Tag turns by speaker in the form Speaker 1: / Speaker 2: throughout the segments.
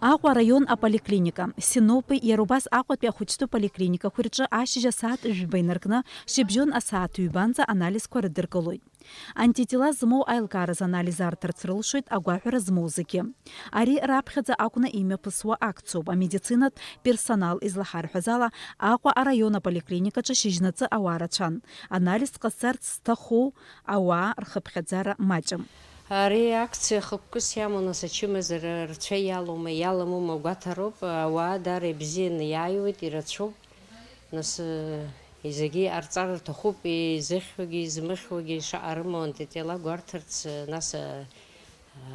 Speaker 1: Аҟәа район аполиклиника. Синопи иарубас Аҟәатәи ахәыҷтәы поликлиникақәа рҿы ашьыжь асааҭ жәба инаркны шьыбжьон асааҭ ҩбанӡа анализқәа рыдыркылоит. Антитела змоу аилкаараз анализ аарҭарц рылшоит агәаҳәара змоу зегьы. Ари раԥхьаӡа акәны имҩаԥысуа акциоуп. Амедицинатә персонал излаҳарҳәаз ала Аҟәа араион аполиклиникаҿы шьыжьнаҵы ауаа рацәан. Анализ ҟасҵарц зҭаху ауаа рхыԥхьаӡара маҷым.
Speaker 2: Ари акциа хықәкыс иамоу нас ачымазара рцәа иалоума иаламоума гәаҭароуп, ауаа дара ибзианы иааиуеит, ирацәоуп. Нас зегьы ҟарҵар рҭахуп, изыхьуагьы измыхьуагьы шаҟа рымоу антитела гәарҭарц, нас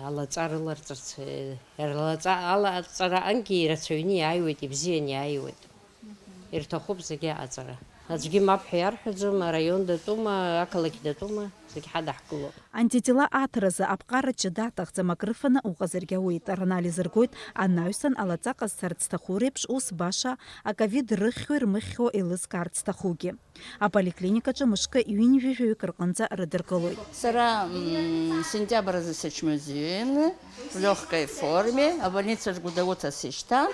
Speaker 2: алаҵа рыларҵарц, алаҵара анкьа ирацәаҩны иааиуеит, ибзианы иааиуеит. Ирҭахуп зегьы аҟаҵара. Аӡәгьы мап ҳәа иарҳәаӡом, араион датәума, ақалақь датәума, зегьы ҳадаҳкылоуп.
Speaker 1: Антитела аҭаразы аԥҟара ҷыда аҭахӡам акрыфаны уҟазаргьы ауеит. Ранализ ргоит анаҩсан алаҵа ҟазҵарц зҭаху реиԥш ус баша аковид рыхьхьо ирмыхьхьо еилызкаарц зҭахугьы. Аполиклиникаҿы мышкы ҩынҩажәаҩык рҟынӡа рыдыркылоит.
Speaker 3: Сара сентябрь азы сычмазаҩын, в легкой форме, абольницаҿ Гәдоуҭа сышьҭан.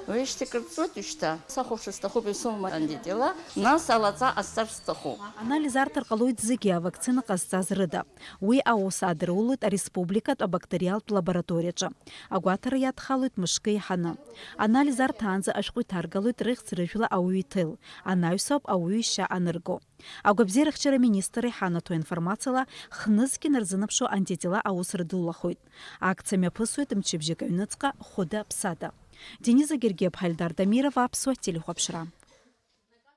Speaker 3: Уеишьҭак рҵуеит ушьҭа. Сахәаԥшыр сҭахуп исоума антитела, нас алаҵа ҟасҵарц сҭахуп.
Speaker 1: Анализ аарҭар ҟалоит зегьы авакцина ҟазҵаз рыда. Уи аус аадырулоит ареспубликатә абактериалтә лабораториаҿы. Агәаҭара иадхалоит мышкы иаҳаны. Анализ арҭаанӡа ашәҟәы иҭаргалоит рыхьӡ-рыжәла ауаҩы иҭел. Анаҩс ауп ауаҩы ишьа анырго. Агәабзиарахьчара министр иҳанаҭо информациала хнызгьы нарзынаԥшуа антитела аус рыдулахоит. Акциа мҩаԥысуеит мчыбжьык аҩныҵҟа хәыда-ԥсада. Дениза Гергиев, Хальдар Дамиров, Аԥсуа телехәаԥшра.